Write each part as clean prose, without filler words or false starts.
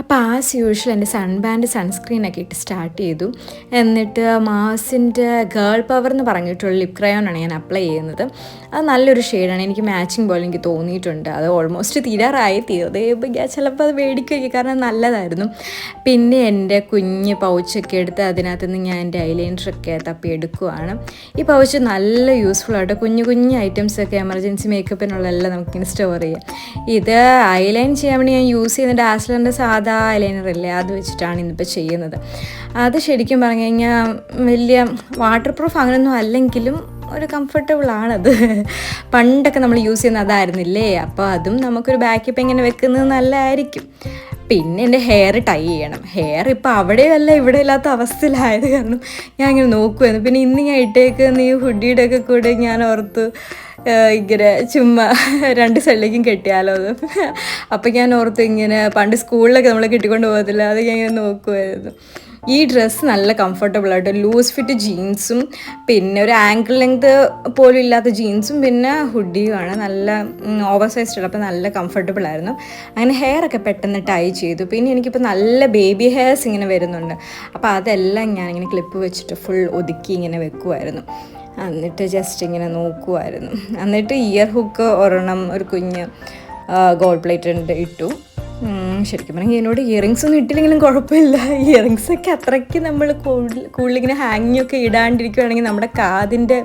അപ്പോൾ as usual എൻ്റെ സൺസ്ക്രീനൊക്കെ ഇട്ട് സ്റ്റാർട്ട് ചെയ്തു. എന്നിട്ട് മാസിൻ്റെ ഗേൾ പവർ എന്ന് പറഞ്ഞിട്ടുള്ള ലിപ് ക്രയോണാണ് ഞാൻ അപ്ലൈ ചെയ്യുന്നത്. അത് നല്ലൊരു ഷെയ്ഡാണ്, എനിക്ക് മാച്ചിങ് പോലെ എനിക്ക് തോന്നിയിട്ടുണ്ട്. അത് ഓൾമോസ്റ്റ് തീർന്നപ്പോൾ ഞാൻ ചിലപ്പോൾ അത് മേടിക്കുകയൊക്കെ, കാരണം നല്ലതായിരുന്നു. പിന്നെ എൻ്റെ കുഞ്ഞ് പൗച്ചൊക്കെ എടുത്ത് അതിനകത്തുനിന്ന് ഞാൻ എൻ്റെ ഐലൈനറൊക്കെ തപ്പി എടുക്കുവാണ്. ഈ പൗച്ച് നല്ല യൂസ്ഫുൾ ആയിട്ട് കുഞ്ഞു കുഞ്ഞു ഐറ്റംസൊക്കെ എമർജൻസി മേക്കപ്പിനുള്ളതെല്ലാം നമുക്കിങ്ങനെ സ്റ്റോർ ചെയ്യാം. ഇത് ഐലൈൻ ചെയ്യാൻ വേണ്ടി ഞാൻ യൂസ് ചെയ്യുന്ന ഡാസ്ലറിൻ്റെ സാധാ ഐലൈനറില്ലേ, അത് വെച്ചിട്ടാണ് ഇന്നിപ്പോൾ ചെയ്യുന്നത്. അത് ശരിക്കും പറഞ്ഞു കഴിഞ്ഞാൽ വലിയ വാട്ടർ പ്രൂഫ് അങ്ങനെയൊന്നും അല്ലെങ്കിലും ഒരു കംഫർട്ടബിളാണത്. പണ്ടൊക്കെ നമ്മൾ യൂസ് ചെയ്യുന്നത് അതായിരുന്നില്ലേ, അപ്പോൾ അതും നമുക്കൊരു ബാക്കപ്പ് ഇങ്ങനെ വെക്കുന്നത് നല്ലതായിരിക്കും. പിന്നെ എൻ്റെ ഹെയർ ടൈ ചെയ്യണം. ഹെയർ ഇപ്പോൾ അവിടെയല്ല ഇവിടെ ഇല്ലാത്ത അവസ്ഥയിലായത് കാരണം ഞാൻ ഇങ്ങനെ നോക്കുമായിരുന്നു. പിന്നെ ഇന്ന് ഞാൻ ഇട്ടേക്കുന്ന ഈ ഹുഡിയുടെ ഒക്കെ കൂടെ ഞാൻ ഓർത്തു ഇങ്ങനെ ചുമ്മാ രണ്ട് സൈഡിലേക്കും കെട്ടിയാലോ അത്. അപ്പോൾ ഞാൻ ഓർത്തു ഇങ്ങനെ പണ്ട് സ്കൂളിലൊക്കെ നമ്മൾ കെട്ടിക്കൊണ്ട് പോകത്തില്ല, അത് ഞാൻ ഇങ്ങനെ നോക്കുമായിരുന്നു. ഈ ഡ്രസ്സ് നല്ല കംഫർട്ടബിളായിട്ട് ലൂസ് ഫിറ്റ് ജീൻസും പിന്നെ ഒരു ആങ്കിൾ ലെങ്ത് പോലും ഇല്ലാത്ത ജീൻസും പിന്നെ ഹുഡിയുമാണ്. നല്ല ഓവർ സൈസ്ഡ്, അപ്പോൾ നല്ല കംഫർട്ടബിളായിരുന്നു. അങ്ങനെ ഹെയറൊക്കെ പെട്ടെന്ന് ടൈ ചെയ്തു. പിന്നെ എനിക്കിപ്പോൾ നല്ല ബേബി ഹെയർസ് ഇങ്ങനെ വരുന്നുണ്ട്, അപ്പോൾ അതെല്ലാം ഞാനിങ്ങനെ ക്ലിപ്പ് വെച്ചിട്ട് ഫുൾ ഒതുക്കി ഇങ്ങനെ വെക്കുമായിരുന്നു. എന്നിട്ട് ജസ്റ്റ് ഇങ്ങനെ നോക്കുമായിരുന്നു. എന്നിട്ട് ഇയർ ഹുക്ക് ഒരെണ്ണം ഒരു കുഞ്ഞ് ഗോൾഡ് പ്ലേറ്റ് ഇട്ടു. ശരിക്കും പറഞ്ഞാൽ എന്നോട് ഇയറിങ്സ് ഒന്നും ഇട്ടില്ലെങ്കിലും കുഴപ്പമില്ല. ഇയറിങ്സൊക്കെ അത്രയ്ക്ക് നമ്മൾ കൂടുതലിങ്ങനെ ഹാങ്ങിങ്ങൊക്കെ ഇടാണ്ടിരിക്കുകയാണെങ്കിൽ നമ്മുടെ കാതിൻ്റെ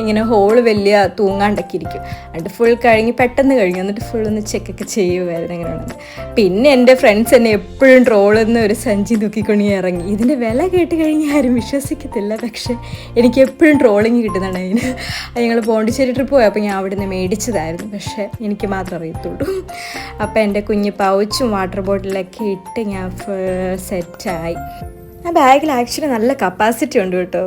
ഇങ്ങനെ ഹോള് വലിയ തൂങ്ങാണ്ടൊക്കെ ഇരിക്കും. എന്നിട്ട് ഫുൾ പെട്ടെന്ന് കഴിഞ്ഞു. എന്നിട്ട് ഫുൾ ഒന്ന് ചെക്കൊക്കെ ചെയ്യുമായിരുന്നു എങ്ങനെയാണെന്ന്. പിന്നെ എൻ്റെ ഫ്രണ്ട്സ് എന്നെ എപ്പോഴും ട്രോളെന്ന് ഒരു സഞ്ചി നോക്കിക്കൊണ്ട് ഇറങ്ങി. ഇതിൻ്റെ വില കേട്ട് കഴിഞ്ഞാൽ ആരും വിശ്വസിക്കത്തില്ല, പക്ഷേ എനിക്ക് എപ്പോഴും ട്രോളിങ് കിട്ടുന്നതാണ് അതിന്. ഞങ്ങൾ പോണ്ടിച്ചേരി ട്രിപ്പ് പോയപ്പോൾ ഞാൻ അവിടെ നിന്ന് മേടിച്ചതായിരുന്നു, പക്ഷേ എനിക്ക് മാത്രം അറിയത്തുള്ളൂ. അപ്പോൾ എൻ്റെ കുഞ്ഞ് പൗച്ചും വാട്ടർ ബോട്ടിലൊക്കെ ഇട്ട് ഞാൻ ഫുൾ സെറ്റായി. ആ ബാഗിൽ ആക്ച്വലി നല്ല കപ്പാസിറ്റി ഉണ്ട് കേട്ടോ.